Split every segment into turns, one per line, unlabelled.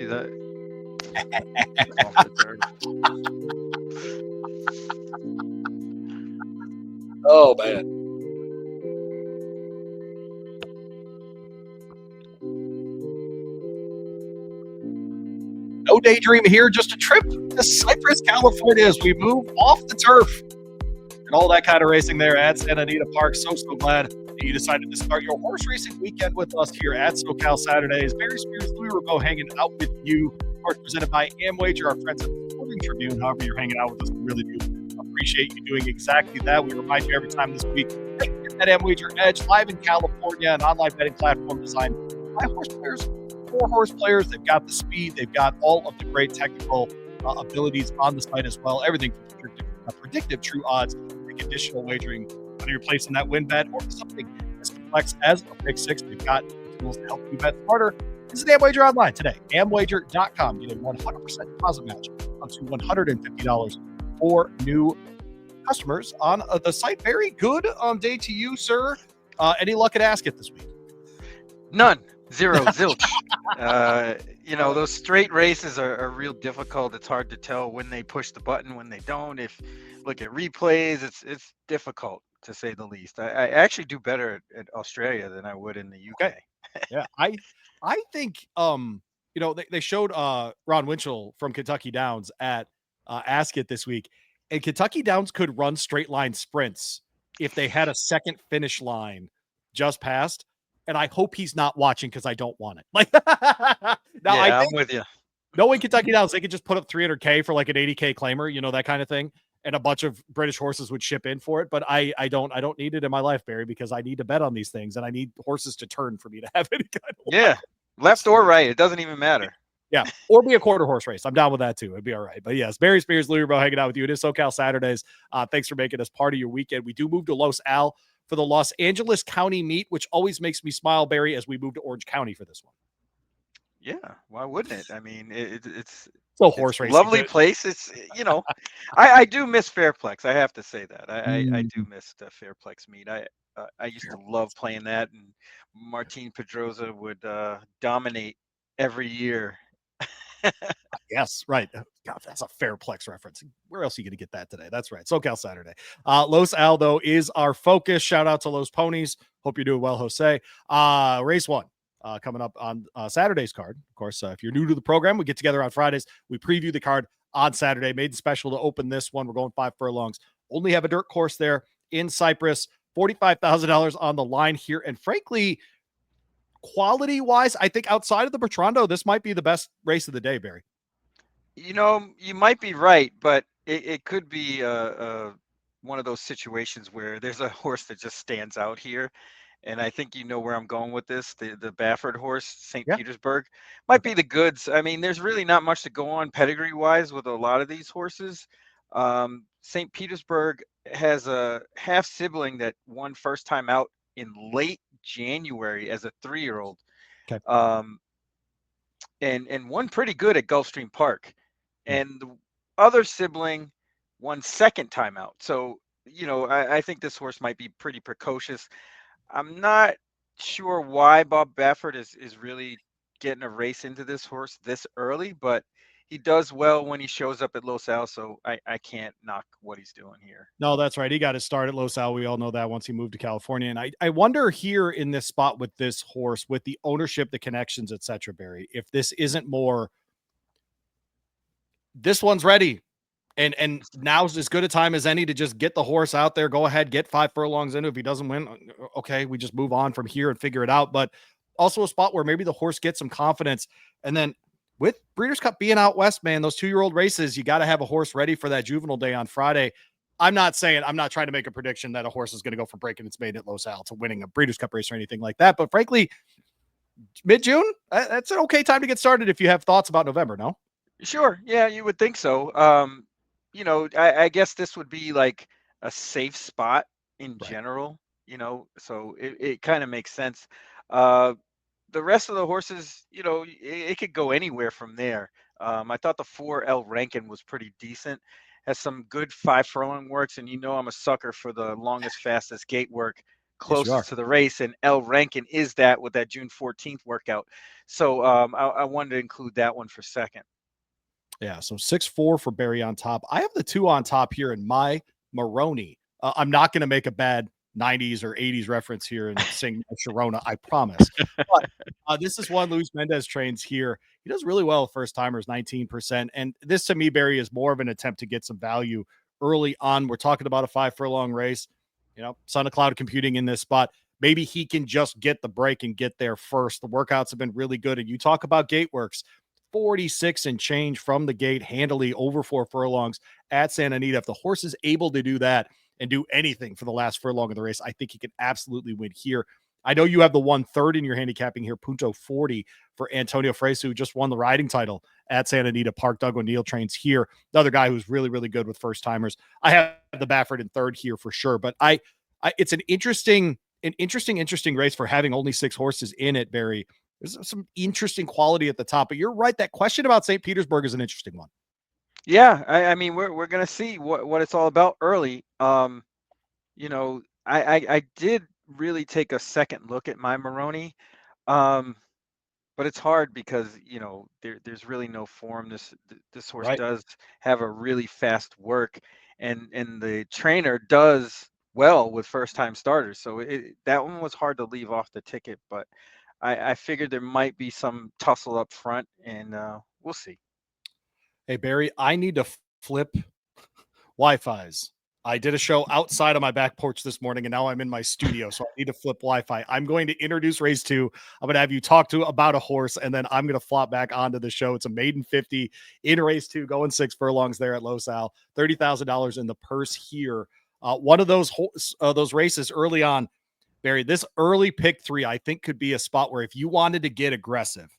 See that? That's going for third.
Oh, man.
No daydream here, just a trip to Cypress, California as we move off the turf. And all that kind of racing there at Santa Anita Park. So glad that you decided to start your horse racing weekend with us here at SoCal Saturdays. Barry Spears, Louie Rabaut hanging out with you. Of course, presented by Amwager, our friends at the Sporting Tribune. However, you're hanging out with us, we really do appreciate you doing exactly that. We remind you every time this week, hey, get that Amwager Edge live in California, an online betting platform designed by horse players, for horse players. They've got the speed, they've got all of the great technical abilities on the site as well. Everything from predictive true odds to conditional wagering, whether you're placing that win bet or something as complex as a pick six. They've got tools to help you bet smarter. Visit Amwager online today, amwager.com. Get a 100% deposit match up to $150 for new customers on the site. Very good day to you, sir. Any luck at Ascot this week?
None. Zero. Zilch. Those straight races are real difficult. It's hard to tell when they push the button, when they don't. If look at replays, it's difficult to say the least. I actually do better at Australia than I would in the UK.
Okay. Yeah, I think they showed Ron Winchell from Kentucky Downs at Ascot this week, and Kentucky Downs could run straight line sprints if they had a second finish line just past. And I hope he's not watching because I don't want it.
I'm with you.
Knowing Kentucky Downs, they could just put up 300K for like an 80K claimer, that kind of thing, and a bunch of British horses would ship in for it. But I don't need it in my life, Barry, because I need to bet on these things, and I need horses to turn for me to have any kind of
left or right, it doesn't even matter.
Yeah, or be a quarter horse race. I'm down with that too. It'd be all right. But yes, Barry Spears, Louie Rabaut hanging out with you. It is SoCal Saturdays. Thanks for making us part of your weekend. We do move to Los Al for the Los Angeles County meet, which always makes me smile, Barry, as we move to Orange County for this one.
Yeah, why wouldn't it? I mean, it's
so horse racing.
Lovely place. It's I do miss Fairplex. I have to say that I do miss the Fairplex meet. I used to love playing that, and Martin Pedrosa would dominate every year.
Yes, right. God, that's a Fairplex reference. Where else are you going to get that today? That's right. SoCal Saturday. Los Al, though, is our focus. Shout out to Los Ponies. Hope you're doing well, Jose. Race one coming up on Saturday's card. Of course, if you're new to the program, we get together on Fridays. We preview the card on Saturday. Made special to open this one. We're going 5 furlongs. Only have a dirt course there in Cypress. $45,000 on the line here. And frankly, quality-wise, I think outside of the Bertrando, this might be the best race of the day, Barry.
You might be right, but it could be one of those situations where there's a horse that just stands out here. And I think you know where I'm going with this. The Baffert horse, St. Petersburg, might be the goods. I mean, there's really not much to go on pedigree-wise with a lot of these horses. St. Petersburg has a half sibling that won first time out in late January as a 3-year-old.
Okay.
And won pretty good at Gulfstream Park. And the other sibling won second time out. So, I think this horse might be pretty precocious. I'm not sure why Bob Baffert is really getting a race into this horse this early, but he does well when he shows up at Los Al, so I can't knock what he's doing here.
No, that's right. He got his start at Los Al. We all know that once he moved to California. And I wonder here in this spot with this horse, with the ownership, the connections, et cetera, Barry, if this isn't more, this one's ready. And now's as good a time as any to just get the horse out there. Go ahead, get 5 furlongs in. If he doesn't win, okay, we just move on from here and figure it out. But also a spot where maybe the horse gets some confidence. And then with Breeders' Cup being out west, man, those 2-year-old races, you got to have a horse ready for that juvenile day on Friday. I'm not trying to make a prediction that a horse is going to go from breaking its mate at Los Al to winning a Breeders' Cup race or anything like that. But frankly, mid-June, that's an okay time to get started if you have thoughts about November, no?
Sure. Yeah, you would think so. I guess this would be like a safe spot in general, so it kind of makes sense. The rest of the horses, it could go anywhere from there. I thought the 4 L Rankin was pretty decent, has some good 5 furlong works, and I'm a sucker for the longest, fastest gate work.
Yes, you are.
closest to the race, and El Rankin is that with that June 14th workout. So I wanted to include that one for second.
Yeah, so 6-4 for Barry on top. I have the 2 on top here in my Maroney. I'm not going to make a bad 90s or 80s reference here and sing Sharona, I promise. But this is one Luis Mendez trains here. He does really well first timers, 19%. And this to me, Barry, is more of an attempt to get some value early on. We're talking about a 5 furlong race. Son of Cloud computing in this spot. Maybe he can just get the break and get there first. The workouts have been really good. And you talk about gate works. 46 and change from the gate, handily over 4 furlongs at Santa Anita. If the horse is able to do that and do anything for the last furlong of the race, I think he can absolutely win here. I know you have the 1/3 in your handicapping here, Punto 40 for Antonio Fresu, who just won the riding title at Santa Anita Park. Doug O'Neill trains here. Another guy who's really, really good with first timers. I have the Baffert in third here for sure, but it's an interesting race for having only 6 horses in it, Barry. There's some interesting quality at the top, but you're right. That question about St. Petersburg is an interesting one.
Yeah, I mean we're gonna see what it's all about early. I did really take a second look at my Maroney, um, but it's hard because there's really no form. This horse
Right.
does have a really fast work, and the trainer does well with first time starters. So that one was hard to leave off the ticket, but I figured there might be some tussle up front, and we'll see.
Hey, Barry, I need to flip Wi-Fi's. I did a show outside of my back porch this morning, and now I'm in my studio, so I need to flip Wi-Fi. I'm going to introduce race 2. I'm going to have you talk to about a horse, and then I'm going to flop back onto the show. It's a maiden 50 in race 2, going 6 furlongs there at Los Al. $30,000 in the purse here. One of those races early on, Barry, this early pick 3, I think could be a spot where if you wanted to get aggressive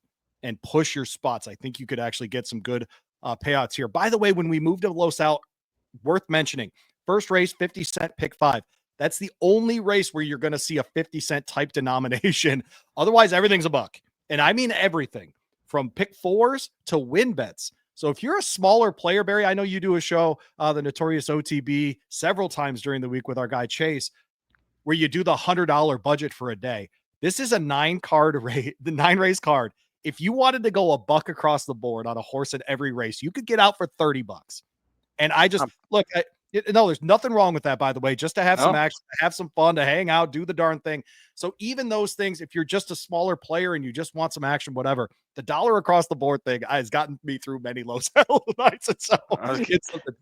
and push your spots, I think you could actually get some good payouts here. By the way, when we moved to Los Al, worth mentioning, first race, 50 cent, pick 5. That's the only race where you're going to see a 50 cent type denomination. Otherwise, everything's a buck. And I mean everything from pick 4s to win bets. So if you're a smaller player, Barry, I know you do a show, the Notorious OTB, several times during the week with our guy Chase, where you do the $100 budget for a day. This is a 9-card race, the 9-race card. If you wanted to go a buck across the board on a horse at every race, you could get out for $30. And I just look, no, there's nothing wrong with that, by the way, just to have some
No,
action, to have some fun, to hang out, do the darn thing. So even those things, if you're just a smaller player and you just want some action, whatever, the dollar across the board thing has gotten me through many low sell nights. And so
I was
it's something.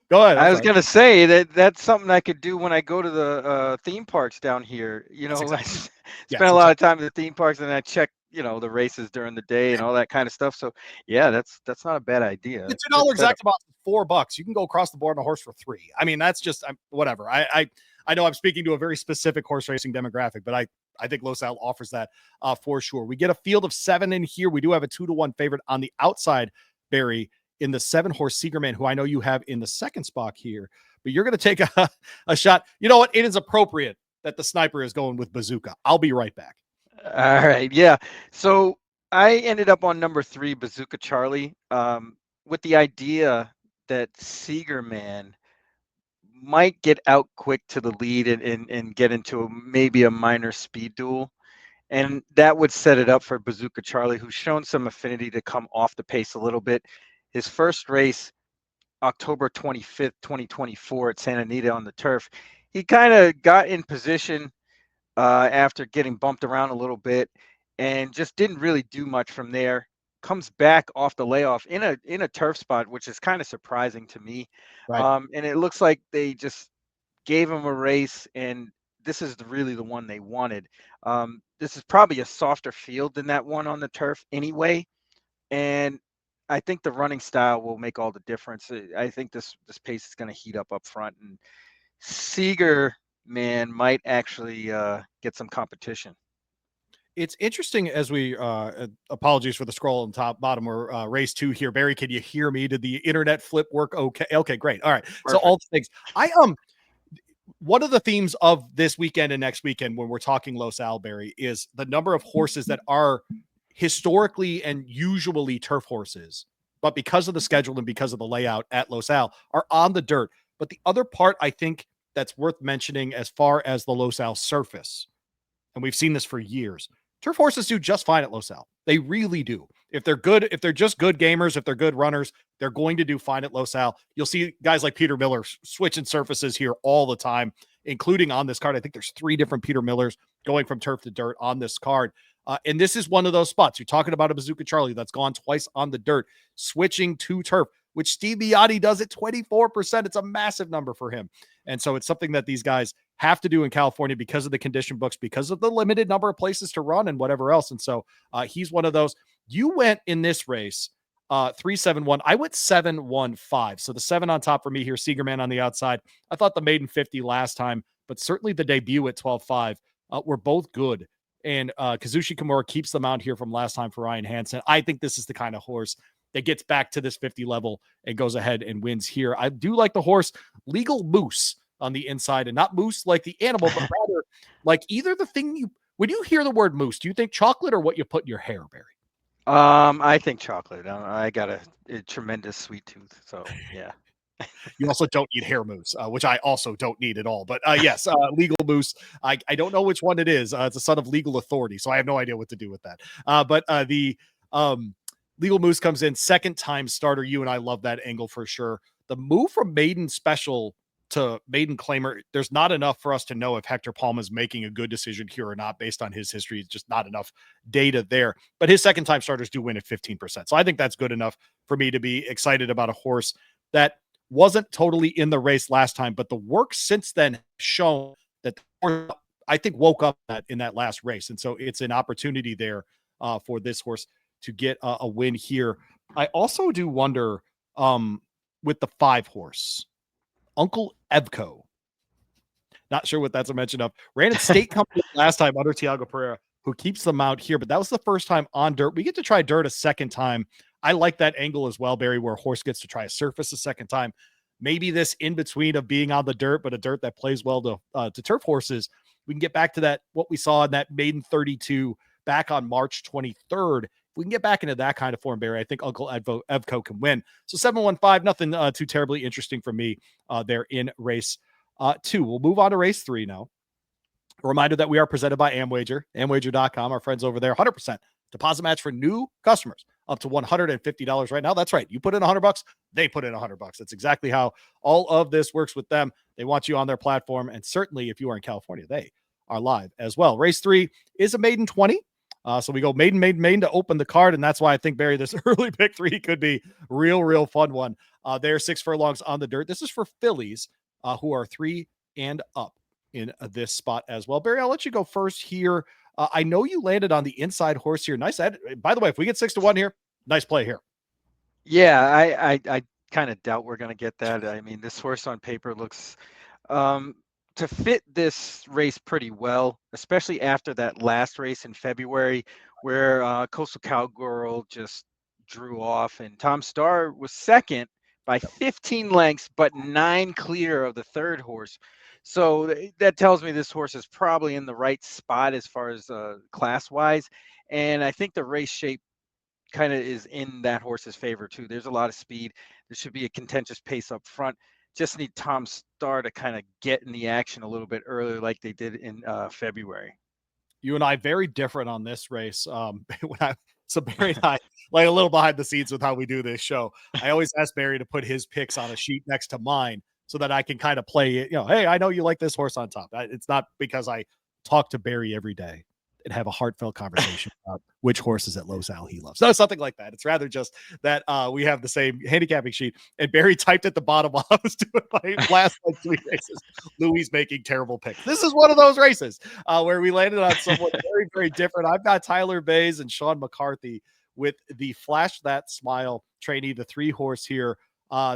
Go ahead. I'm
I was
sorry.
gonna say that's something I could do when I go to the theme parks down here.
That's
I
exactly.
spend
Yes,
a lot of
exactly.
time at the theme parks, and I check the races during the day and all that kind of stuff. So yeah, that's not a bad idea.
The
That's a good
$2
setup.
exact amount $4. You can go across the board on a horse for 3. I mean, that's just whatever. I know I'm speaking to a very specific horse racing demographic, but I think Los Al offers that for sure. We get a field of 7 in here. We do have a 2-1 favorite on the outside, Barry, in the 7-horse Seegerman, who I know you have in the second spot here. But you're going to take a shot. You know what? It is appropriate that the sniper is going with Bazooka. I'll be right back.
All right, yeah. So I ended up on number 3, Bazooka Charlie, with the idea that Seegerman might get out quick to the lead and get into maybe a minor speed duel. And that would set it up for Bazooka Charlie, who's shown some affinity to come off the pace a little bit. His first race, October 25th, 2024 at Santa Anita on the turf, he kind of got in position after getting bumped around a little bit and just didn't really do much from there. Comes back off the layoff in a turf spot, which is kind of surprising to me.
Right.
And it looks like they just gave him a race, and this is really the one they wanted. This is probably a softer field than that one on the turf anyway, and I think the running style will make all the difference. I think this pace is going to heat up front, and Seeger man might actually get some competition.
It's interesting as we apologies for the scroll on top bottom. We're race 2 here. Barry, can you hear me? Did the internet flip work? Okay, great. All right. So
Perfect.
all the things one of the themes of this weekend and next weekend when we're talking Los Al, Barry, is the number of horses that are historically and usually turf horses, but because of the schedule and because of the layout at Los Al are on the dirt. But the other part, I think, that's worth mentioning as far as the Los Al surface, and we've seen this for years, turf horses do just fine at Los Al. They really do. If they're good, if they're just good gamers, if they're good runners, they're going to do fine at Los Al. You'll see guys like Peter Miller switching surfaces here all the time, including on this card. I think there's 3 different Peter Millers going from turf to dirt on this card. And this is one of those spots. You're talking about a Bazooka Charlie that's gone twice on the dirt, switching to turf, which Steve Biotti does at 24%. It's a massive number for him. And so it's something that these guys have to do in California because of the condition books, because of the limited number of places to run and whatever else. And so he's one of those. You went in this race 3-7-1. I went 7-1-5. So the 7 on top for me here, Seagerman on the outside. I thought the maiden 50 last time, but certainly the debut at 12-5 were both good. And Kazushi Kimura keeps them out here from last time for Ryan Hansen. I think this is the kind of horse that gets back to this 50 level and goes ahead and wins here. I do like the horse Legal Moose on the inside, and not moose like the animal, but rather like either the thing you, when you hear the word moose, do you think chocolate or what you put in your hair, Barry?
I think chocolate. I got a tremendous sweet tooth, so yeah.
You also don't need hair mousse, which I also don't need at all. But yes, Legal Moose. I don't know which one it is. It's a son of Legal Authority, so I have no idea what to do with that. But the Legal Moose comes in, second time starter. You and I love that angle for sure. The move from maiden special to maiden claimer, there's not enough for us to know if Hector Palma is making a good decision here or not based on his history. It's just not enough data there. But his second time starters do win at 15%. So I think that's good enough for me to be excited about a horse that wasn't totally in the race last time, but the work since then has shown that the horse, I think, woke up in that last race. And so it's an opportunity there for this horse to get a win here. I also do wonder with the 5 horse, Uncle Evco. Not sure what that's a mention of. Ran at State Company last time under Tiago Pereira, who keeps them out here, but that was the first time on dirt. We get to try dirt a second time. I like that angle as well, Barry, where a horse gets to try a surface a second time. Maybe this in between of being on the dirt, but a dirt that plays well to turf horses. We can get back to that, what we saw in that maiden 32 back on March 23rd. If we can get back into that kind of form, Barry, I think Uncle Evco can win. So 7-1-5, nothing too terribly interesting for me there in race 2. We'll move on to race 3 now. A reminder that we are presented by Amwager, amwager.com, our friends over there, 100% deposit match for new customers up to $150 right now. That's right. You put in $100, they put in $100. That's exactly how all of this works with them. They want you on their platform. And certainly if you are in California, they are live as well. Race 3 is a maiden 20. So we go maiden to open the card. And that's why I think, Barry, this early pick 3 could be real fun one. They're 6 furlongs on the dirt. This is for fillies who are 3 and up in this spot as well. Barry, I'll let you go first here. I know you landed on the inside horse here. Nice. By the way, if we get 6-1 here, nice play here.
Yeah, I kind of doubt we're going to get that. I mean, this horse on paper looks to fit this race pretty well, especially after that last race in February where Coastal Cowgirl just drew off and Tom Starr was second by 15 lengths, but 9 clear of the third horse. So that tells me this horse is probably in the right spot as far as class-wise. And I think the race shape kind of is in that horse's favor too. There's a lot of speed. There should be a contentious pace up front. Just need Tom Starr to kind of get in the action a little bit earlier like they did in February.
You and I very different on this race. So Barry and I, like a little behind the scenes with how we do this show. I always ask Barry to put his picks on a sheet next to mine so that I can kind of play it. Hey, I know you like this horse on top. It's not because I talk to Barry every day and have a heartfelt conversation about which horses at Los Al he loves. No, something like that. It's rather just that we have the same handicapping sheet. And Barry typed at the bottom while I was doing my last 3 races. Louie's making terrible picks. This is one of those races where we landed on someone very different. I've got Tyler Bays and Sean McCarthy with the Flash That Smile trainee, the 3 horse here.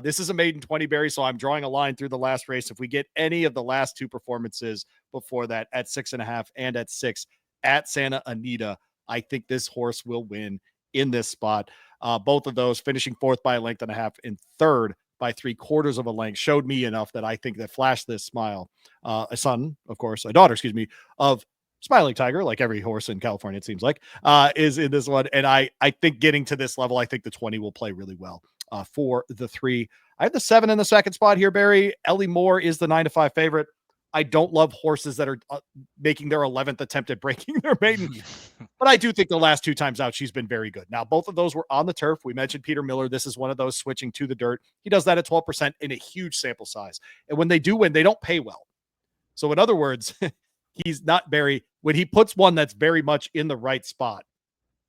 This is a maiden 20, Barry, so I'm drawing a line through the last race. If we get any of the last 2 performances before that at 6.5 and at 6 at Santa Anita, I think this horse will win in this spot. Both of those finishing 4th by a length and a half and 3rd by 3/4 of a length showed me enough that I think that Flash This Smile, a daughter, of Smiling Tiger, like every horse in California, it seems like, is in this one. And I think getting to this level, I think the 20 will play really well for the 3. I have the 7 in the second spot here, Barry. Ellie Moore is the 9-5 favorite. I don't love horses that are making their 11th attempt at breaking their maiden. But I do think the last 2 times out, she's been very good. Now, both of those were on the turf. We mentioned Peter Miller. This is one of those switching to the dirt. He does that at 12% in a huge sample size. And when they do win, they don't pay well. So in other words, he's not Barry. When he puts one that's very much in the right spot,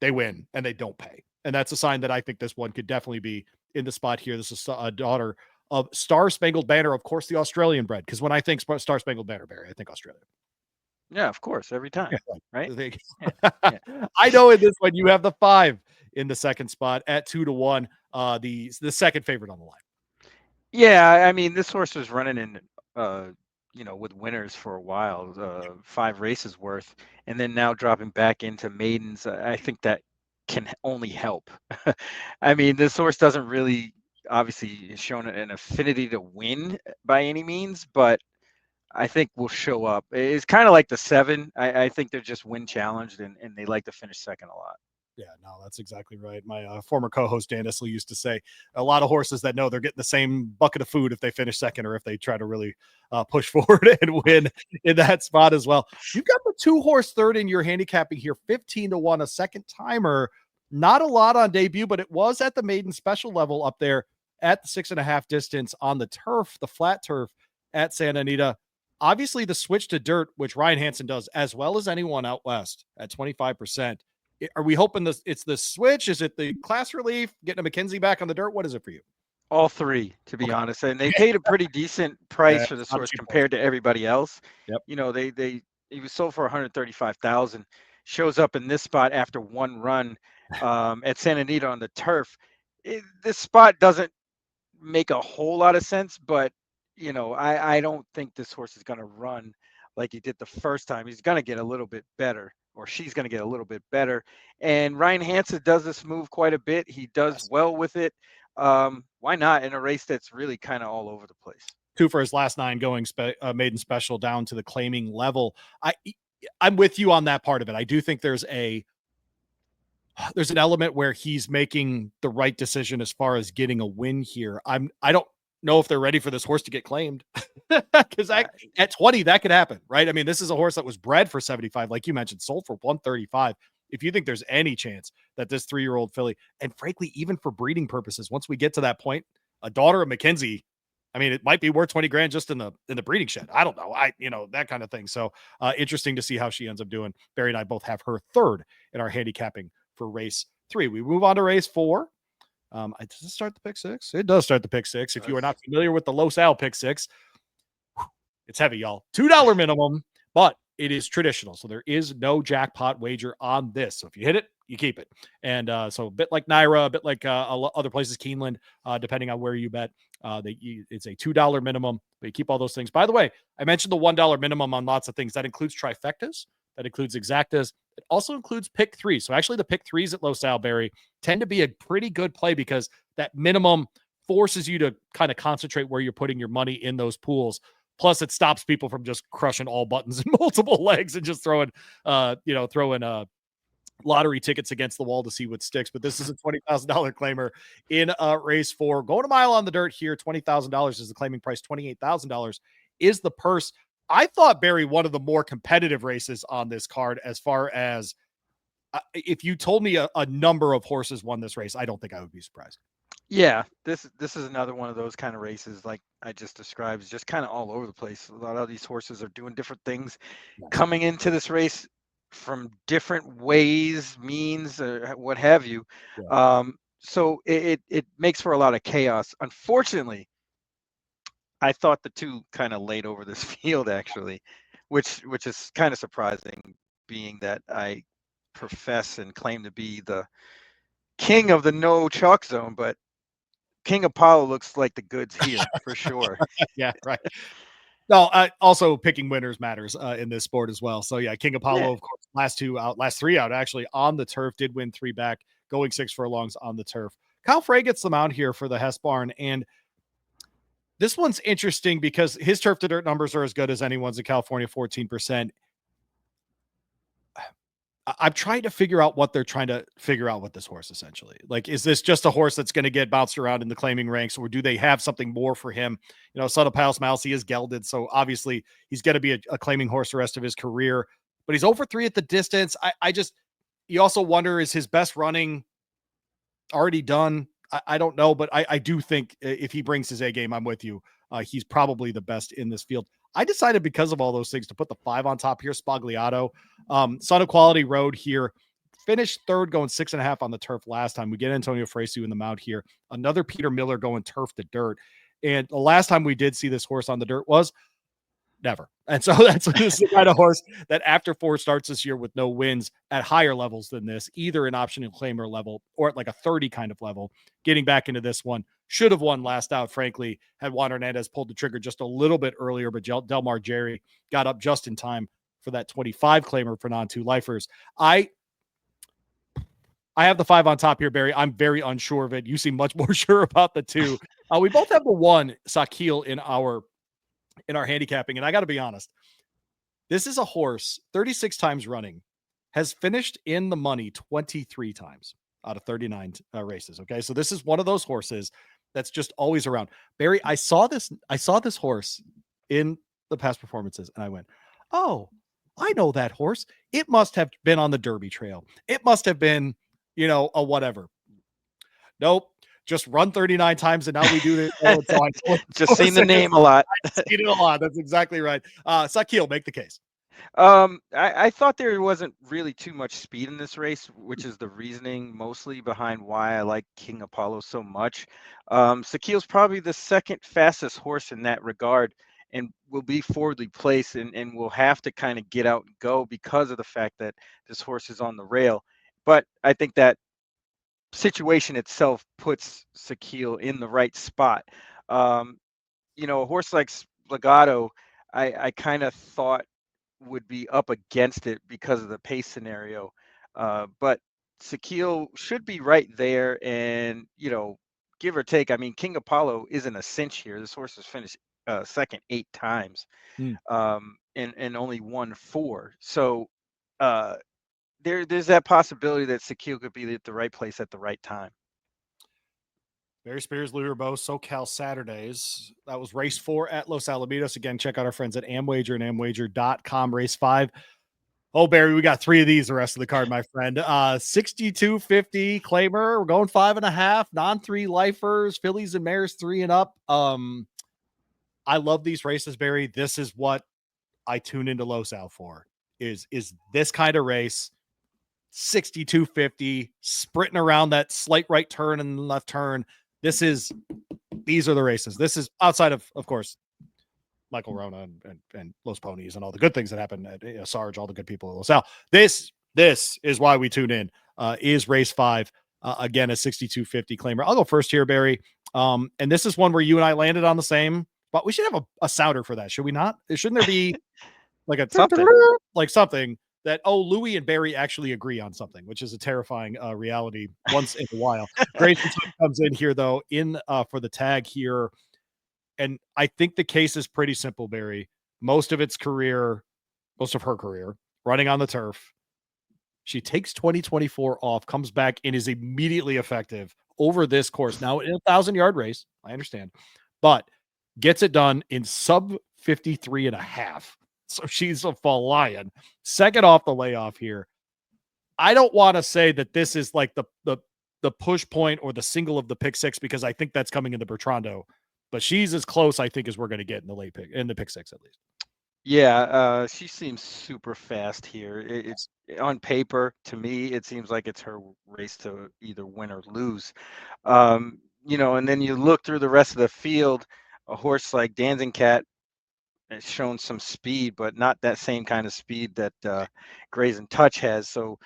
they win and they don't pay. And that's a sign that I think this one could definitely be in the spot here. This is a daughter of Star Spangled Banner, of course, the Australian bred. Because when I think Star Spangled Banner, Barry, I think Australia.
Yeah, of course, every time, right?
Yeah. I know in this one you have the 5 in the second spot at 2-1. The second favorite on the line.
Yeah, I mean, this horse was running in, with winners for a while, 5 races worth, and then now dropping back into maidens. I think that can only help. I mean, this horse doesn't really, obviously, shown an affinity to win by any means, but I think will show up. It's kind of like the 7. I think they're just win challenged and they like to finish second a lot.
Yeah, no, that's exactly right. My former co-host Dan Isley used to say a lot of horses that know they're getting the same bucket of food if they finish second or if they try to really push forward and win in that spot as well. You've got the 2-horse third in your handicapping here, 15-1, a second timer. Not a lot on debut, but it was at the maiden special level up there at the 6.5 distance on the turf, the flat turf at Santa Anita. Obviously, the switch to dirt, which Ryan Hansen does as well as anyone out west at 25%. Are we hoping it's the switch? Is it the class relief, getting a McKenzie back on the dirt? What is it for you?
All 3, to be honest, and they paid a pretty decent price for this horse compared to everybody else.
Yep.
He was sold for 135,000. Shows up in this spot after 1 run at Santa Anita on the turf. This spot doesn't make a whole lot of sense, but I don't think this horse is going to run like he did the first time. He's going to get a little bit better, or she's going to get a little bit better. And Ryan Hansen does this move quite a bit. He does well with it. Why not in a race that's really kind of all over the place?
2 for his last 9 going maiden special down to the claiming level. I'm with you on that part of it. I do think there's an element where he's making the right decision as far as getting a win here. I don't know if they're ready for this horse to get claimed because at 20 that could happen, right? I mean, this is a horse that was bred for 75, like you mentioned, sold for 135. If you think there's any chance that this 3-year-old filly, and frankly, even for breeding purposes, once we get to that point, a daughter of McKenzie, I mean, it might be worth 20 grand just in the breeding shed. I don't know. That kind of thing. So interesting to see how she ends up doing. Barry and I both have her third in our handicapping for race 3. We move on to race 4. Does it start the pick 6? It does start the pick 6. If you are not familiar with the Los Al pick 6, it's heavy, y'all. $2 minimum, but it is traditional. So there is no jackpot wager on this. So if you hit it, you keep it. And so a bit like Naira, a bit like other places, Keeneland, depending on where you bet, it's a $2 minimum, but you keep all those things. By the way, I mentioned the $1 minimum on lots of things. That includes trifectas. That includes exactas. It also includes pick 3. So actually the pick 3s at Los Al, Barry, tend to be a pretty good play because that minimum forces you to kind of concentrate where you're putting your money in those pools. Plus, it stops people from just crushing all buttons in multiple legs and just throwing lottery tickets against the wall to see what sticks. But this is a $20,000 claimer in race 4. Going a mile on the dirt here, $20,000 is the claiming price. $28,000 is the purse. I thought, Barry, one of the more competitive races on this card as far as if you told me a number of horses won this race, I don't think I would be surprised.
Yeah, this is another one of those kind of races like I just described. It's just kind of all over the place. A lot of these horses are doing different things coming into this race from different ways, means, what have you.
Yeah.
So it makes for a lot of chaos. Unfortunately, I thought the 2 kind of laid over this field actually, which is kind of surprising, being that I profess and claim to be the king of the no chalk zone, but King Apollo looks like the goods here for sure.
Yeah, right. No, also picking winners matters in this sport as well. So yeah, King Apollo, of course, last 3 out actually on the turf, did win 3 back, going 6 furlongs on the turf. Kyle Frey gets the mount here for the Hess Barn, and this one's interesting because his turf to dirt numbers are as good as anyone's in California, 14%. I'm trying to figure out what they're trying to figure out with this horse, essentially. Like, is this just a horse that's going to get bounced around in the claiming ranks, or do they have something more for him? Son of Palace Mouse, he is gelded, so obviously he's going to be a claiming horse the rest of his career, but he's over 3 at the distance. You also wonder, is his best running already done? I don't know, but I do think if he brings his A game, I'm with you. He's probably the best in this field. I decided, because of all those things, to put the 5 on top here. Spagliato, Son of Quality Road here, finished third, going 6.5 on the turf last time. We get Antonio Fresu in the mount here. Another Peter Miller going turf to dirt. And the last time we did see this horse on the dirt was never. And so this is the kind of horse that after 4 starts this year with no wins at higher levels than this, either an option and claimer level or at like a 30 kind of level, getting back into this one, should have won last out, frankly, had Juan Hernandez pulled the trigger just a little bit earlier, but Delmar Jerry got up just in time for that 25 claimer for non-2 lifers. I have the 5 on top here, Barry. I'm very unsure of it. You seem much more sure about the 2. We both have the 1, SoCal, in our handicapping. And I got to be honest, this is a horse 36 times running, has finished in the money 23 times out of 39 races. Okay. So this is one of those horses that's just always around. Barry, I saw this horse in the past performances and I went, oh, I know that horse. It must have been on the Derby trail. It must have been, a whatever. Nope. Just run 39 times, and now we do this all the time.
Just seen the name a lot.
Seen it a lot. That's exactly right. SoCal, make the case.
I thought there wasn't really too much speed in this race, which is the reasoning mostly behind why I like King Apollo so much. SoCal's probably the second fastest horse in that regard, and will be forwardly placed, and will have to kind of get out and go because of the fact that this horse is on the rail. But I think that situation itself puts SoCal in the right spot. A horse like Legato, I kind of thought would be up against it because of the pace scenario. But SoCal should be right there, and give or take. I mean, King Apollo isn't a cinch here. This horse has finished second 8 times, and only won 4. So there's that possibility that SoCal could be at the right place at the right time.
Barry Spears, Louie Rabaut, SoCal Saturdays. That was race 4 at Los Alamitos. Again, check out our friends at Amwager and amwager.com. Race 5. Oh, Barry, we got 3 of these the rest of the card, my friend. 62.50 claimer. We're going 5.5. Non-3 lifers, fillies and mares 3 and up. I love these races, Barry. This is what I tune into Los Al for. Is this kind of race. 62.50, sprinting around that slight right turn and left turn. These are the races. This is outside of course, Michael Rona and Los Ponies and all the good things that happen at Sarge, all the good people at Los Al. This is why we tune in, is race 5. Again, a 62.50 claimer. I'll go first here, Barry. And this is one where you and I landed on the same, but we should have a sounder for that. Should we not? Shouldn't there be like a something like something that, Louie and Barry actually agree on something, which is a terrifying reality once in a while. Grayson comes in here, though, for the tag here. And I think the case is pretty simple, Barry. Most of her career, running on the turf. She takes 2024 off, comes back, and is immediately effective over this course. Now, in a 1,000-yard race, I understand, but gets it done in sub 53.5. So she's a lion. Second off the layoff here. I don't want to say that this is like the push point or the single of the pick 6, because I think that's coming in the Bertrando, but she's as close, I think, as we're going to get in the pick 6 at least.
Yeah, she seems super fast here. It's on paper, to me, it seems like it's her race to either win or lose. And then you look through the rest of the field, a horse like Dancing Cat has shown some speed, but not that same kind of speed that Brazen Touch has. So,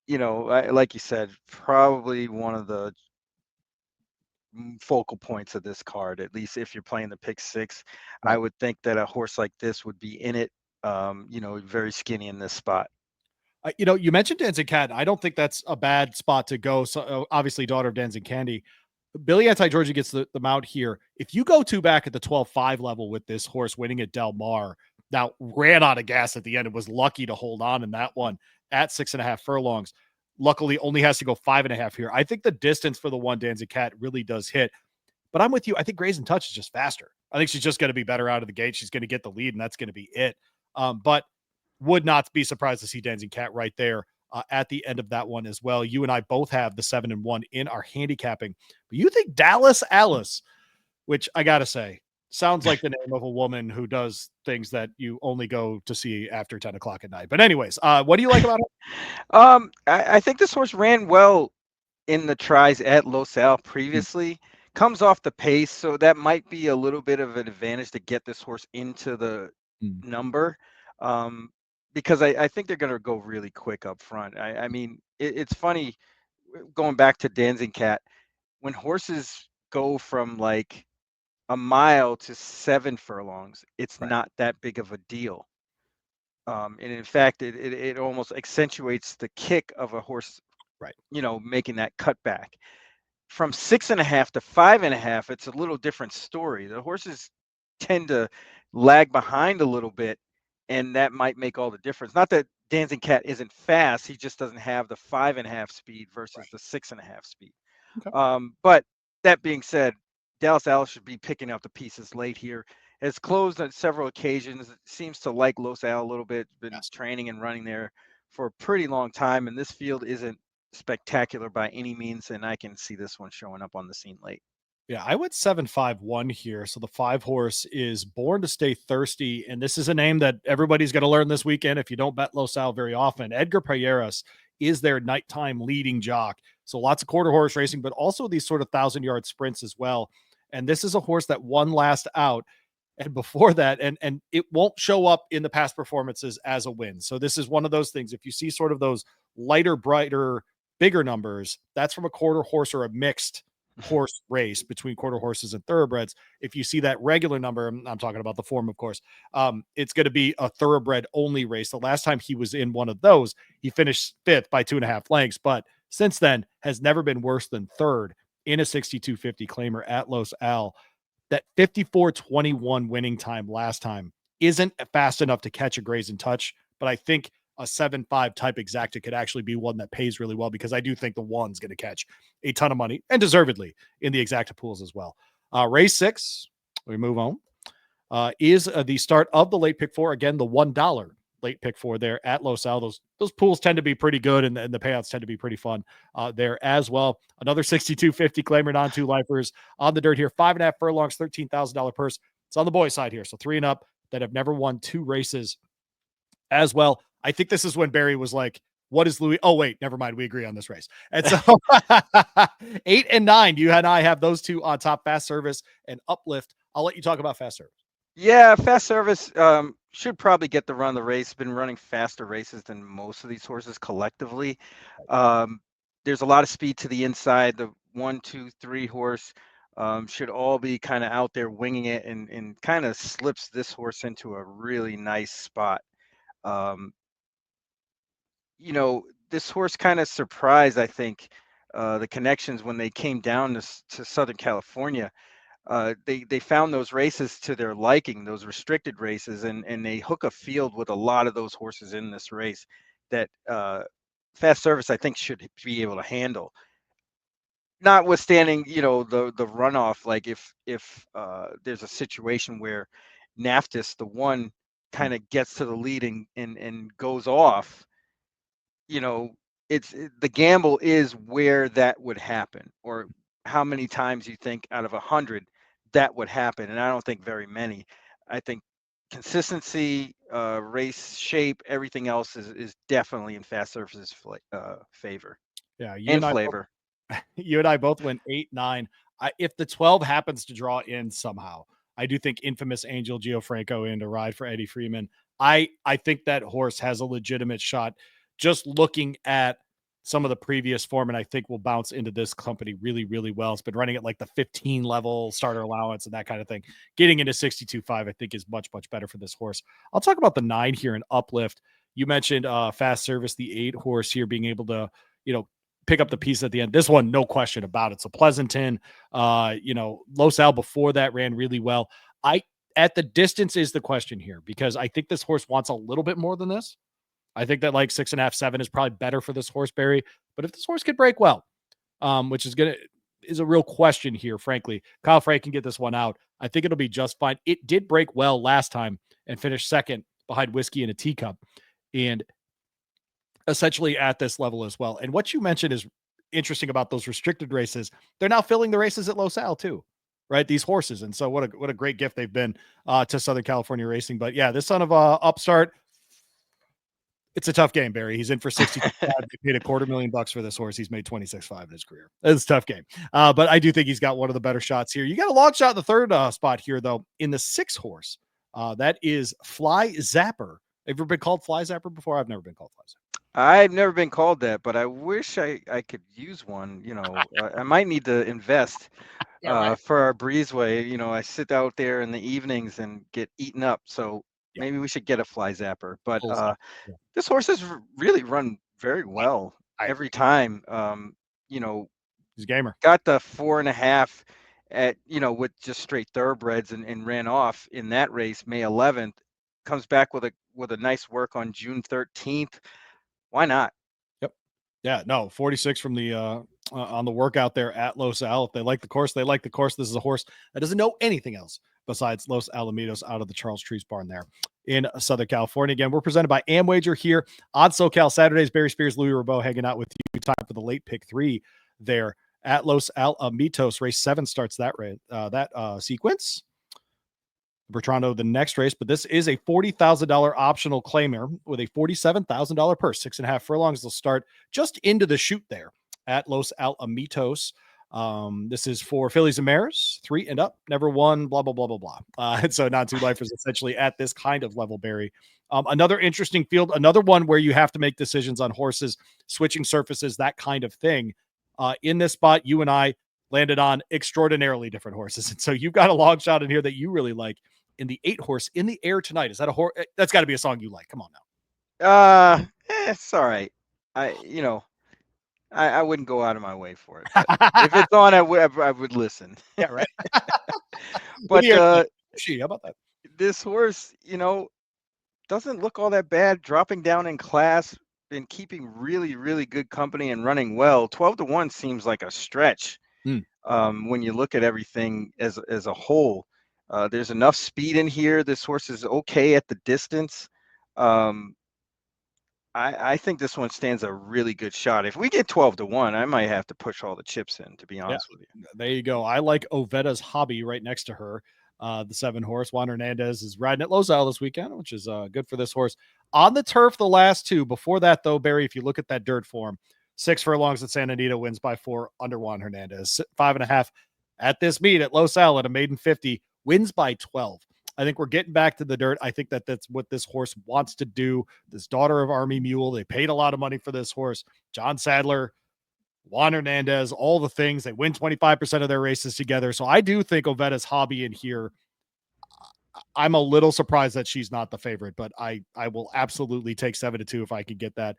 like you said, probably one of the focal points of this card, at least if you're playing the pick 6. Right. I would think that a horse like this would be in it, very skinny in this spot.
You mentioned Dancing Cat. I don't think that's a bad spot to go. So obviously, daughter of Dancing Candy. Billy Anti-Georgia gets the mount here. If you go 2 back at the 12-5 level with this horse winning at Del Mar, now ran out of gas at the end and was lucky to hold on in that one. at 6.5 furlongs. Luckily, only has to go 5.5 here. I think the distance for the one Danzig Cat really does hit. But I'm with you. I think Grayson Touch is just faster. I think she's just going to be better out of the gate. She's going to get the lead, and that's going to be it. But would not be surprised to see Dancing Cat right there at the end of that one as well. You and I both have the 7-1 in our handicapping. But you think Dallas Alice, which I got to say, sounds like the name of a woman who does things that you only go to see after 10 o'clock at night. But anyways, what do you like about her?
I think this horse ran well in the tries at Los Al
Mm,
previously. Comes off the pace, so that might be a little bit of an advantage to get this horse into the
mm,
number. Um, because I think they're going to go really quick up front. I mean, it's funny going back to Dancing Cat when horses go from like a mile to 7 furlongs, it's
right,
not that big of a deal. And in fact, it almost accentuates the kick of a horse,
right,
making that cutback. From 6.5 to 5.5, it's a little different story. The horses tend to lag behind a little bit, and that might make all the difference. Not that Dancing Cat isn't fast, he just doesn't have the 5.5 speed versus
right.
the 6.5 speed.
Okay.
But that being said, Dallas Alice should be picking out the pieces late here. Has closed on several occasions. It seems to like Los Al a little bit. Been
Yes.
training and running there for a pretty long time, and this field isn't spectacular by any means. And I can see this one showing up on the scene late.
Yeah, I went 7-5-1 here. So the 5 horse is Born to Stay Thirsty. And this is a name that everybody's going to learn this weekend if you don't bet Los Al very often. Edgar Payeras is their nighttime leading jock. So lots of quarter horse racing, but also these sort of 1,000-yard sprints as well. And this is a horse that won last out. And before that, and it won't show up in the past performances as a win. So this is one of those things. If you see sort of those lighter, brighter, bigger numbers, that's from a quarter horse or a mixed horse race between quarter horses and thoroughbreds. If you see that regular number, I'm talking about the form, of course, it's going to be a thoroughbred only race. The last time he was in one of those, he finished 5th by 2.5 lengths, but since then has never been worse than 3rd in a 6250 claimer at Los Al. That 54:21 winning time last time isn't fast enough to catch a Grayson Touch, but I think a 7-5 type exacta could actually be one that pays really well because I do think the one's going to catch a ton of money and deservedly in the exacta pools as well. Race 6, we move on, is the start of the late pick 4. Again, the $1 late pick 4 there at Los Al. Those pools tend to be pretty good, and the payouts tend to be pretty fun there as well. Another 6250 claimer, non-2 lifers on the dirt here. 5.5 furlongs, $13,000 purse. It's on the boys' side here. So 3 and up that have never won 2 races as well. I think this is when Barry was like, what is Louis? Oh, wait, never mind. We agree on this race. And so 8 and 9, you and I have those two on top, Fast Service and Uplift. I'll let you talk about Fast Service.
Yeah, Fast Service should probably get the run of the race. Been running faster races than most of these horses collectively. Um, there's a lot of speed to the inside. The 1, 2, 3 horse should all be kind of out there winging it, and kind of slips this horse into a really nice spot. Um, this horse kind of surprised, I think, the connections when they came down to Southern California. They found those races to their liking, those restricted races, and they hook a field with a lot of those horses in this race that Fast Service, I think, should be able to handle. Notwithstanding, the runoff, like if there's a situation where Naftis, the one, kind of gets to the lead and goes off, you know, the gamble is where that would happen, or how many times you think out of 100 that would happen. And I don't think very many. I think consistency, race shape, everything else is definitely in Fast Surface's favor
Yeah,
and flavor.
you and I both went 8, 9. If the 12 happens to draw in somehow, I do think infamous Angel Gianfranco in to ride for Eddie Freeman. I think that horse has a legitimate shot. Just looking at some of the previous form, and I think will bounce into this company really, really well. It's been running at like the 15 level starter allowance and that kind of thing. Getting into 62.5, I think, is much, much better for this horse. I'll talk about the 9 here in Uplift. You mentioned Fast Service, the 8 horse here, being able to, pick up the piece at the end. This one, no question about it. So Pleasanton, Los Al before that ran really well. At the distance is the question here, because I think this horse wants a little bit more than this. I think that like 6.5, 7 is probably better for this horse, Barry. But if this horse could break well, which is a real question here, frankly. Kyle Frey can get this one out. I think it'll be just fine. It did break well last time and finish second behind Whiskey in a Teacup, and essentially at this level as well. And what you mentioned is interesting about those restricted races. They're now filling the races at Los Al too, right? These horses. And so what a great gift they've been to Southern California racing. But yeah, this son of a upstart, it's a tough game, Barry. He's in for 65. They paid $250,000 for this horse. He's made 26.5 in his career. It's a tough game. But I do think he's got one of the better shots here. You got a long shot in the third spot here, though, in the 6 horse. That is Fly Zapper. Have you ever been called Fly Zapper before? I've never been called Fly Zapper.
I've never been called that, but I wish I could use one. I might need to invest for our breezeway. I sit out there in the evenings and get eaten up. So maybe we should get a Fly Zapper. But this horse has really run very well every time.
He's a gamer.
Got the 4.5 at with just straight thoroughbreds and ran off in that race May 11th. Comes back with a nice work on June 13th. Why not?
Yep. Yeah, no, 46 from the on the workout there at Los Al. If they like the course, they like the course. This is a horse that doesn't know anything else besides Los Alamitos out of the Charles Trees barn there in Southern California. Again, we're presented by Amwager here on SoCal Saturdays. Barry Spears, Louie Rabaut hanging out with you. Time for the late pick 3 there at Los Alamitos. Race 7 starts that sequence. Bertrando the next race, but this is a $40,000 optional claimer with a $47,000 purse. 6.5 furlongs. They'll start just into the chute there at Los Alamitos. This is for fillies and mares, 3 and up, never won, blah, blah, blah, blah, blah. And so non-two lifers essentially at this kind of level, Barry. Another interesting field, another one where you have to make decisions on horses, switching surfaces, that kind of thing. In this spot, you and I landed on extraordinarily different horses. And so you've got a long shot in here that you really like in the 8 horse In the Air Tonight. Is that a horse? That's got to be a song you like. Come on
now. It's all right. I wouldn't go out of my way for it. But if it's on, I would listen.
Yeah, right.
But
how about that?
This horse, doesn't look all that bad. Dropping down in class, been keeping really, really good company and running well. 12-1 seems like a stretch when you look at everything as a whole. There's enough speed in here. This horse is okay at the distance. I think this one stands a really good shot. If we get 12-1, I might have to push all the chips in, to be honest with you.
There you go. I like Oveda's Hobby right next to her. The 7 horse. Juan Hernandez is riding at Los Al this weekend, which is good for this horse. On the turf, the last 2. Before that, though, Barry, if you look at that dirt form, 6 furlongs at Santa Anita, wins by 4 under Juan Hernandez. 5.5 at this meet at Los Al at a maiden 50, wins by 12. I think we're getting back to the dirt. I think that's what this horse wants to do. This daughter of Army Mule, they paid a lot of money for this horse. John Sadler, Juan Hernandez, all the things. They win 25% of their races together. So I do think Oveda's Hobby in here. I'm a little surprised that she's not the favorite, but I will absolutely take 7-2 if I could get that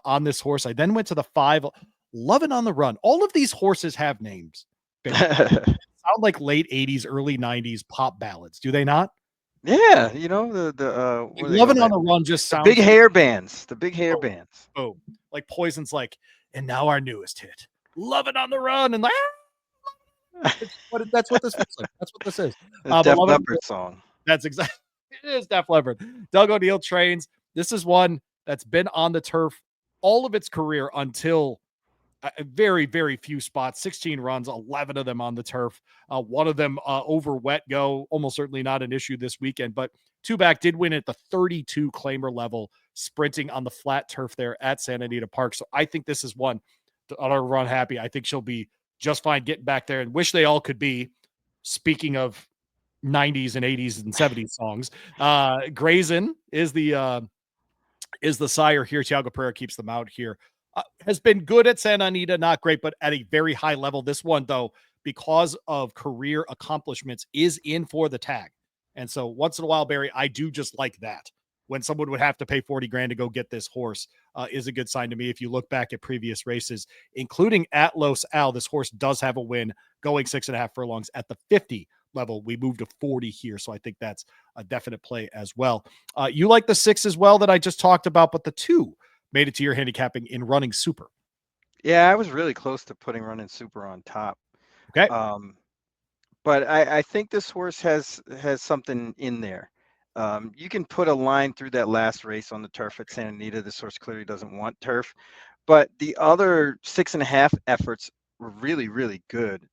on this horse. I then went to the 5, Lovin' on the Run. All of these horses have names. Sound like late 80s, early 90s pop ballads, do they not?
Yeah, the
Lovin' on the Run just sounds
big hair bands. The big hair bands.
Oh, like Poison's like, and now our newest hit, Lovin' on the Run, and like that's what this feels like. That's what this is.
Def Leppard song.
That's exactly it is Def Leppard. Doug O'Neill trains. This is one that's been on the turf all of its career until a very, very few spots, 16 runs, 11 of them on the turf. One of them over wet go, almost certainly not an issue this weekend, but 2 back did win at the 32 claimer level, sprinting on the flat turf there at Santa Anita Park. So I think this is one to utter run happy. I think she'll be just fine getting back there, and wish they all could be. Speaking of 90s and 80s and 70s songs, Grayson is the sire here. Thiago Pereira keeps them out here. Has been good at Santa Anita, not great, but at a very high level. This one, though, because of career accomplishments, is in for the tag. And so once in a while, Barry, I do just like that. When someone would have to pay 40 grand to go get this horse is a good sign to me. If you look back at previous races, including at Los Al, this horse does have a win going 6.5 furlongs at the 50 level. We moved to 40 here. So I think that's a definite play as well. You like the 6 as well that I just talked about, but the 2 made it to your handicapping in running super.
Yeah, I was really close to putting Running Super on top.
Okay.
Um, but I think this horse has something in there. You can put a line through that last race on the turf at Santa Anita. This horse clearly doesn't want turf, but the other 6.5 efforts were really, really good.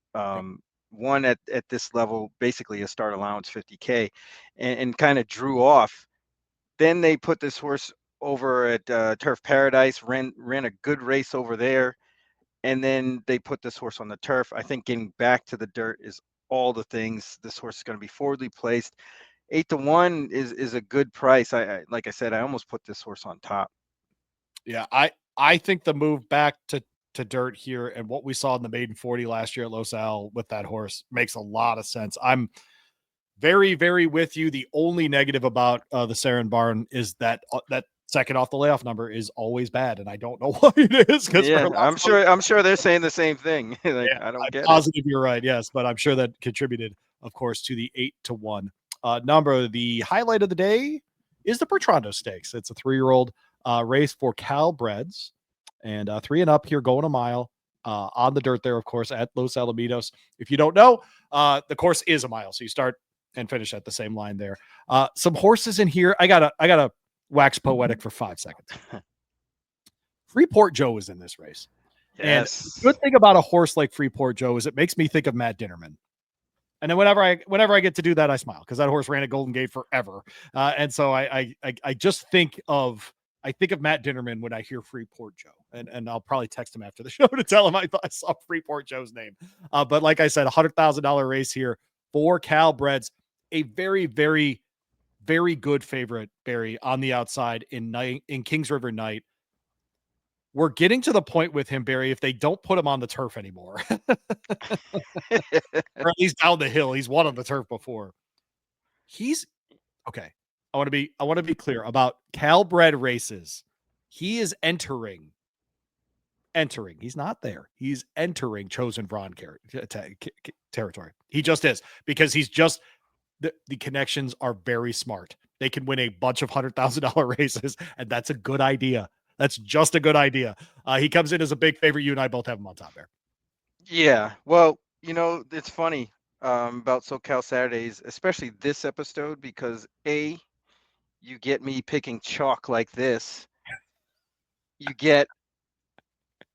One at this level, basically a start allowance 50K, and kind of drew off. Then they put this horse over at Turf Paradise, ran a good race over there, and then they put this horse on the turf. I think getting back to the dirt is all the things. This horse is going to be forwardly placed. 8-1 is a good price. I like I said, I almost put this horse on top.
Yeah, I think the move back to dirt here and what we saw in the maiden 40 last year at Los Al with that horse makes a lot of sense. I'm very, very with you. The only negative about the Sarin Barn is that that second off the layoff number is always bad, and I don't know why it is because for
Yeah,
lots of
I'm sure they're saying the same thing. Like
yeah,
I don't
I'm
get it.
positive you're right. Yes, but I'm sure that contributed, of course, to the 8-1 number. The highlight of the day is the Bertrando Stakes. It's a 3-year-old race for Cal Breds, and 3 and up here going a mile on the dirt there, of course, at Los Alamitos. If you don't know, the course is a mile, so you start and finish at the same line there. Some horses in here. I gotta wax poetic for 5 seconds. Freeport Joe is in this race. And the good
Yes.
thing about a horse like Freeport Joe is it makes me think of Matt Dinnerman. And then whenever I get to do that, I smile because that horse ran at Golden Gate forever. And so I just think of Matt Dinnerman when I hear Freeport Joe, and I'll probably text him after the show to tell him I saw Freeport Joe's name. But like I said, $100,000 race here for Cal Breds, a very, very, very good favorite, Barry, on the outside in Kings River Night. We're getting to the point with him, Barry, if they don't put him on the turf anymore, or at least down the hill. He's won on the turf before. He's okay. I want to be clear about Cal Bred races. He is entering. He's not there. He's entering chosen Braun territory. He just is because he's just the connections are very smart. They can win a bunch of $100,000 races, and that's a good idea. That's just a good idea. He comes in as a big favorite. You and I both have him on top there.
Yeah. Well, it's funny about SoCal Saturdays, especially this episode, because you get me picking chalk like this. You get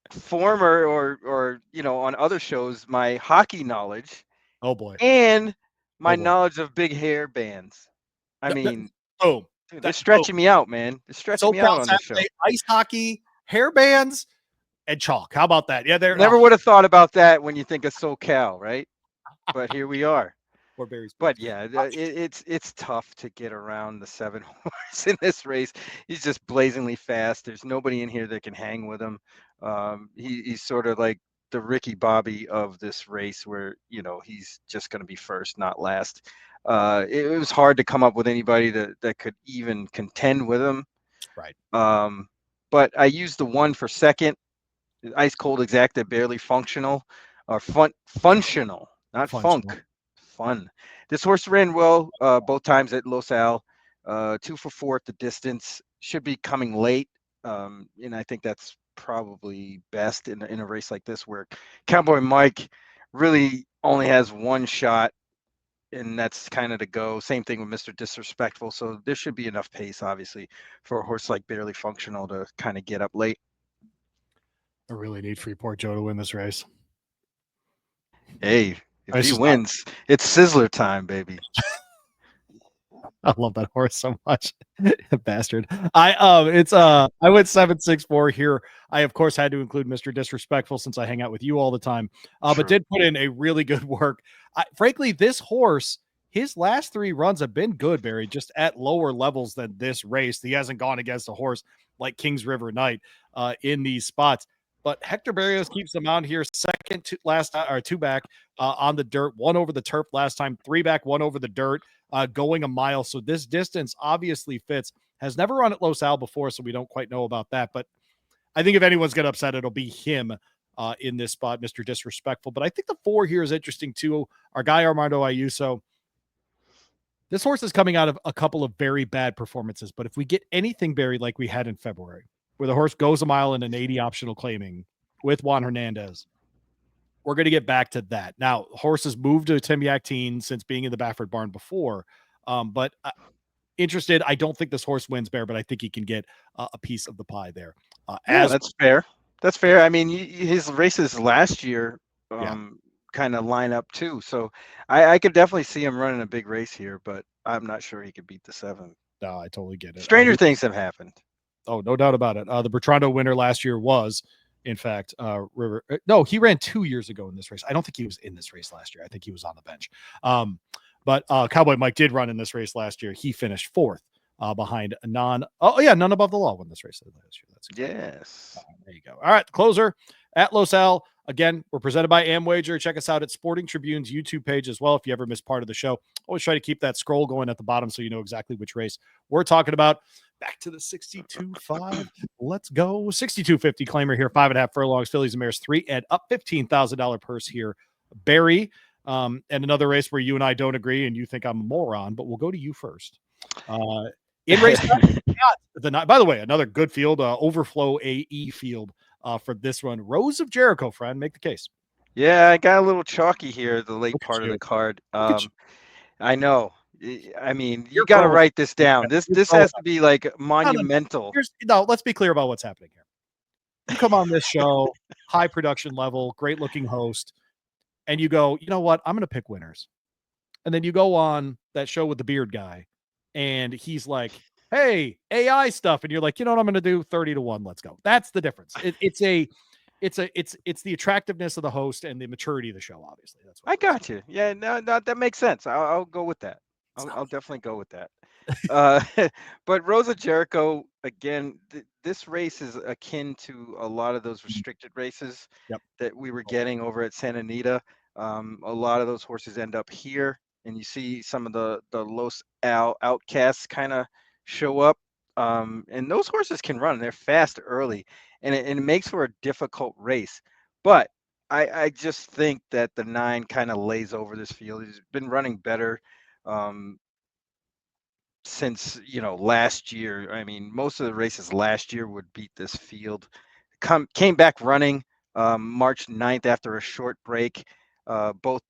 former or on other shows my hockey knowledge
Oh boy.
and my
Oh boy.
knowledge of big hair bands. I mean,
Oh,
dude, they're stretching me out, man. They're stretching me
SoCal
out on this show.
Saturday, ice hockey, hair bands, and chalk. How about that? Yeah, they're
Never would have thought about that when you think of SoCal, right? But here we are.
or Barry's
But
picks.
yeah, it's tough to get around the 7 horse in this race. He's just blazingly fast. There's nobody in here that can hang with him. He's sort of like the Ricky Bobby of this race, where he's just going to be first, not last. It was hard to come up with anybody that could even contend with him.
Right.
But I used the 1 for second. Ice Cold Exacta, barely functional, or functional, not
Functional.
funk, fun. This horse ran well both times at Los Al, 2 for 4 at the distance. Should be coming late, and I think that's probably best in a race like this, where Cowboy Mike really only has one shot, and that's kind of to go. Same thing with Mr. Disrespectful. So there should be enough pace, obviously, for a horse like Barely Functional to kind of get up late.
I really need Freeport Joe to win this race.
Hey, if he wins, it's Sizzler time, baby.
I love that horse so much. Bastard. I went 764 here. I of course had to include Mr. Disrespectful since I hang out with you all the time. But did put in a really good work. Frankly, this horse, his last 3 runs have been good, Barry, just at lower levels than this race. He hasn't gone against a horse like Kings River Night in these spots. But Hector Berrios keeps them out here second to last or 2 back on the dirt, 1 over the turf last time, 3 back, 1 over the dirt, going a mile. So this distance obviously fits. Has never run at Los Al before, so we don't quite know about that. But I think if anyone's going to upset, it'll be him. in this spot, Mr. Disrespectful. But I think the 4 here is interesting too. Our guy Armando Ayuso. This horse is coming out of a couple of very bad performances, but if we get anything, Barry, like we had in February, where the horse goes a mile in an 80 optional claiming with Juan Hernandez, we're going to get back to that. Now, horses moved to Tim Yakteen since being in the Baffert barn before, but interested. I don't think this horse wins, Bear, but I think he can get a piece of the pie there.
Yeah,
As
that's fair. That's fair. I mean, his races last year
yeah,
kind of line up too. So I could definitely see him running a big race here, but I'm not sure he could beat the 7.
no, I totally get it.
Stranger things have happened.
Oh, no doubt about it. The Bertrando winner last year was, in fact, River. No, he ran 2 years ago in this race. I don't think he was in this race last year. I think he was on the bench. But Cowboy Mike did run in this race last year. He finished 4th behind none above the law won this race last year. That's
yes.
There you go. All right, the closer at Los Al. Again, we're presented by AmWager. Check us out at Sporting Tribune's YouTube page as well. If you ever miss part of the show, always try to keep that scroll going at the bottom so you know exactly which race we're talking about. Back to the 62.5. Let's go. 62.50 claimer here. 5.5 furlongs. Fillies and Mares 3 and up $15,000 purse here. Barry, and another race where you and I don't agree and you think I'm a moron, but we'll go to you first. In race by the way, another good field, overflow AE field for this one. Rose of Jericho, friend, make the case.
Yeah, I got a little chalky here the late part of the card. I know. I mean, you got to write this down. This has to be like monumental.
No, let's be clear about what's happening here. You come on this show, high production level, great looking host, and you go, you know what? I'm going to pick winners. And then you go on that show with the beard guy, and he's like, hey, AI stuff. And you're like, you know what I'm going to do? 30-1. Let's go. That's the difference. It's the attractiveness of the host and the maturity of the show. Obviously, that's what
I got you. Yeah, no, that makes sense. I'll go with that. I'll definitely go with that. But Rosa Jericho, again, this race is akin to a lot of those restricted races that we were getting over at Santa Anita. A lot of those horses end up here, and you see some of the Los Al outcasts kind of show up. And those horses can run. They're fast early, and it makes for a difficult race. But I just think that the 9 kind of lays over this field. He's been running better since last year. I mean, most of the races last year would beat this field. Came back running March 9th after a short break. Both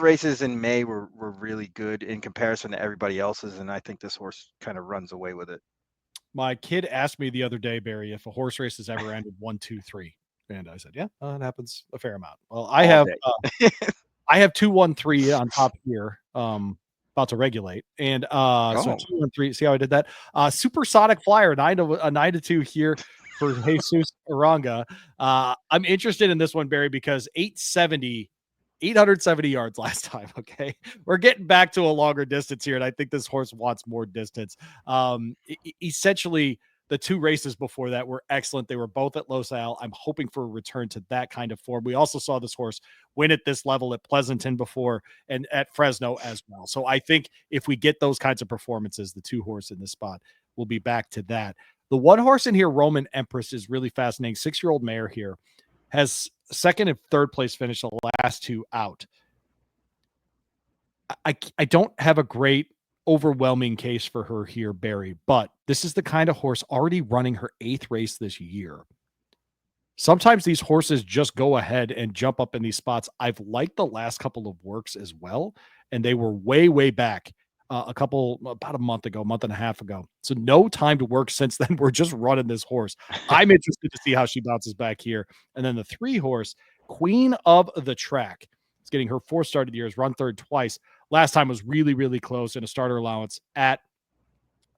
races in May were really good in comparison to everybody else's, and I think this horse kind of runs away with it.
My kid asked me the other day, Barry, if a horse race has ever ended 1, 2, 3, and I said, yeah, it happens a fair amount. Well, I have 2, 1, 3 on top here. About to regulate, and so 2, 1, 3. See how I did that? Supersonic Flyer, 9-2 here for Jesus Aranga. I'm interested in this one, Barry, because 870 yards last time. Okay, we're getting back to a longer distance here, and I think this horse wants more distance. Essentially, the 2 races before that were excellent. They were both at Los Al. I'm hoping for a return to that kind of form. We also saw this horse win at this level at Pleasanton before and at Fresno as well. So I think if we get those kinds of performances, the 2 horse in this spot will be back to that. The 1 horse in here, Roman Empress, is really fascinating. 6-year-old mare here, has 2nd and 3rd place finish the last 2 out. I don't have a great overwhelming case for her here, Barry, but this is the kind of horse already running her 8th race this year. Sometimes these horses just go ahead and jump up in these spots. I've liked the last couple of works as well, and they were way back about a month and a half ago. So no time to work since then. We're just running this horse. I'm interested to see how she bounces back here. And then the 3 horse, Queen of the Track. It's getting her 4th start of the year, has run 3rd twice. Last time was really close in a starter allowance at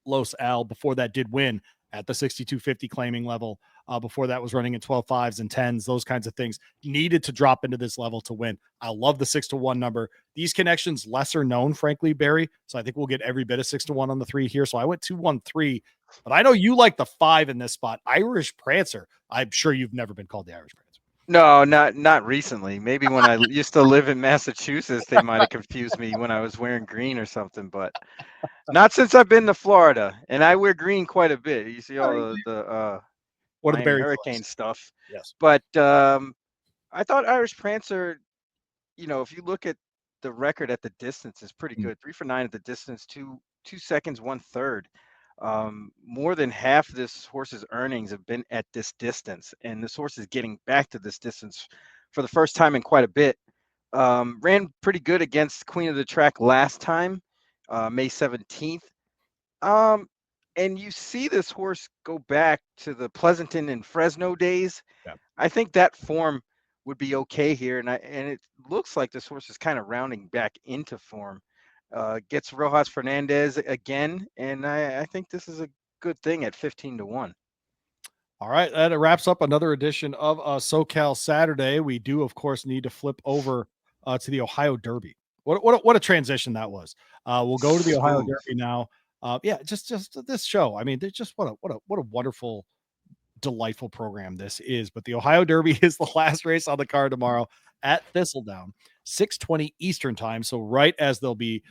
Los Al. Before that, did win at the 62.50 claiming level. Before that was running at 12.5s and 10s, those kinds of things. Needed to drop into this level to win. I love the 6-1 number. These connections lesser known, frankly, Barry. So I think we'll get every bit of 6-1 on the 3 here. So I went 2-1-3, but I know you like the 5 in this spot. Irish Prancer. I'm sure you've never been called the Irish Prancer.
No, not recently. Maybe when I used to live in Massachusetts, they might have confused me when I was wearing green or something, but not since I've been to Florida. And I wear green quite a bit. You see all the
What are the
Miami
Barry
Hurricane
Boys?
stuff.
Yes.
But I thought Irish Prancer, if you look at the record at the distance, is pretty
Mm,
good. 3 for 9 at the distance, 2 seconds, 1/3. More than half this horse's earnings have been at this distance, and this horse is getting back to this distance for the first time in quite a bit. Ran pretty good against Queen of the Track last time, May 17th. Um, and you see this horse go back to the Pleasanton and Fresno days.
yeah.
I think that form would be okay here, and it looks like this horse is kind of rounding back into form. Gets Rojas Fernandez again, and I think this is a good thing at 15-1.
All right, that wraps up another edition of SoCal Saturday. We do, of course, need to flip over to the Ohio Derby. What a transition that was. We'll go to the Ohio
Smooth.
Derby now. Yeah, just this show. I mean, just what a wonderful, delightful program this is. But the Ohio Derby is the last race on the card tomorrow at Thistledown, 6:20 Eastern time. So right as they'll be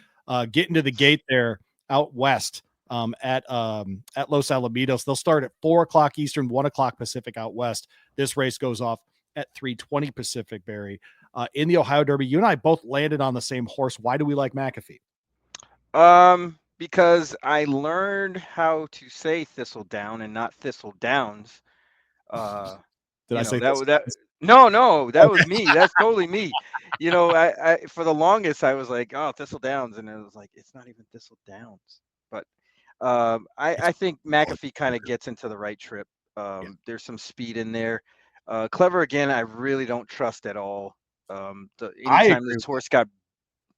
getting to the gate there out west at Los Alamitos. They'll start at 4:00 Eastern, 1:00 Pacific out west. This race goes off at 3:20 Pacific, Barry. In the Ohio Derby, you and I both landed on the same horse. Why do we like McAfee?
Because I learned how to say Thistledown and not Thistle Downs. Uh,
Did I say
that
this?
was that. No, that was
Okay.
me. That's totally me. I for the longest I was like, oh, Thistle Downs, and it was like it's not even Thistle Downs. But
It's
I think McAfee kind of gets into the right trip.
yeah.
There's some speed in there. Clever again, I really don't trust at all.
I
Anytime
agree
this
with that.
horse got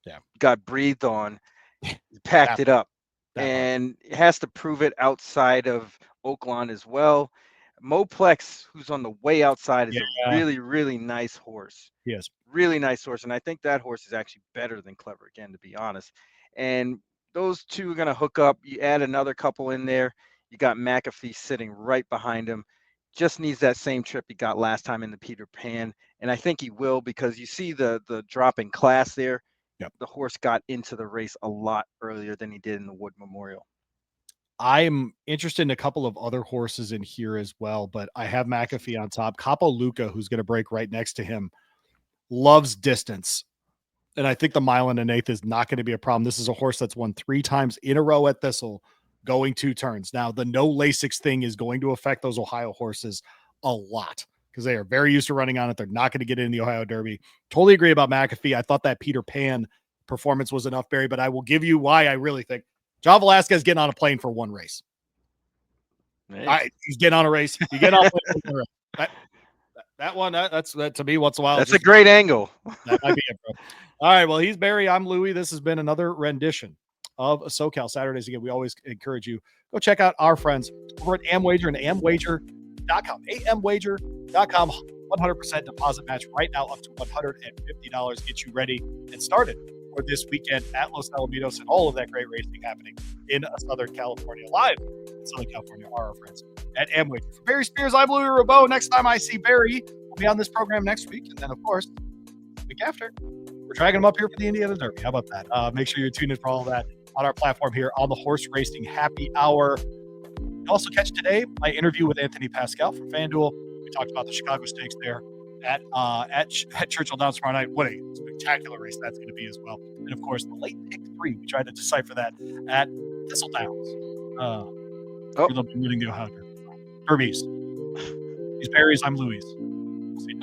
Yeah,
breathed on,
that
packed it up,
that part.
and it has to prove it outside of Oaklawn as well. Moplex, who's on the way outside, is a
Yeah,
really, really nice horse.
he is.
Really nice horse, and I think that horse is actually better than Clever again, to be honest. And those two are going to hook up. You add another couple in there. You got McAfee sitting right behind him. Just needs that same trip he got last time in the Peter Pan, and I think he will because you see the drop in class there.
Yep.
The horse got into the race a lot earlier than he did in the Wood Memorial.
I'm interested in a couple of other horses in here as well, but I have McAfee on top. Capo Luca, who's going to break right next to him, loves distance. And I think the mile and an eighth is not going to be a problem. This is a horse that's won 3 times in a row at Thistle, going 2 turns. Now, the no Lasix thing is going to affect those Ohio horses a lot because they are very used to running on it. They're not going to get in the Ohio Derby. Totally agree about McAfee. I thought that Peter Pan performance was enough, Barry, but I will give you why I really think John Velasquez getting on a plane for one race.
Hey.
He's getting on a race. You get on a plane for one race. That one, that's to me, once in a while.
That's a great angle.
That might be it, bro. All right. Well, he's Barry. I'm Louie. This has been another rendition of SoCal Saturdays. Again, we always encourage you go check out our friends over at Amwager and amwager.com. amwager.com. 100% deposit match right now up to $150. Get you ready and started for this weekend at Los Alamitos and all of that great racing happening in Southern California. Live in Southern California are our friends at Amwager. For Barry Spears, I'm Louie Rabaut. Next time I see Barry, we'll be on this program next week. And then, of course, the week after, we're dragging them up here for the Indiana Derby. How about that? Make sure you're tuned in for all of that on our platform here on the Horse Racing Happy Hour. You also catch today my interview with Anthony Pascal from FanDuel. We talked about the Chicago Stakes there at Churchill Downs tomorrow night. What a spectacular race that's going to be as well. And of course, the late pick 3. We tried to decipher that at Thistle Downs. They'll be winning the Ohio Derby. Derbies. These Barrys, I'm Louie's. See you.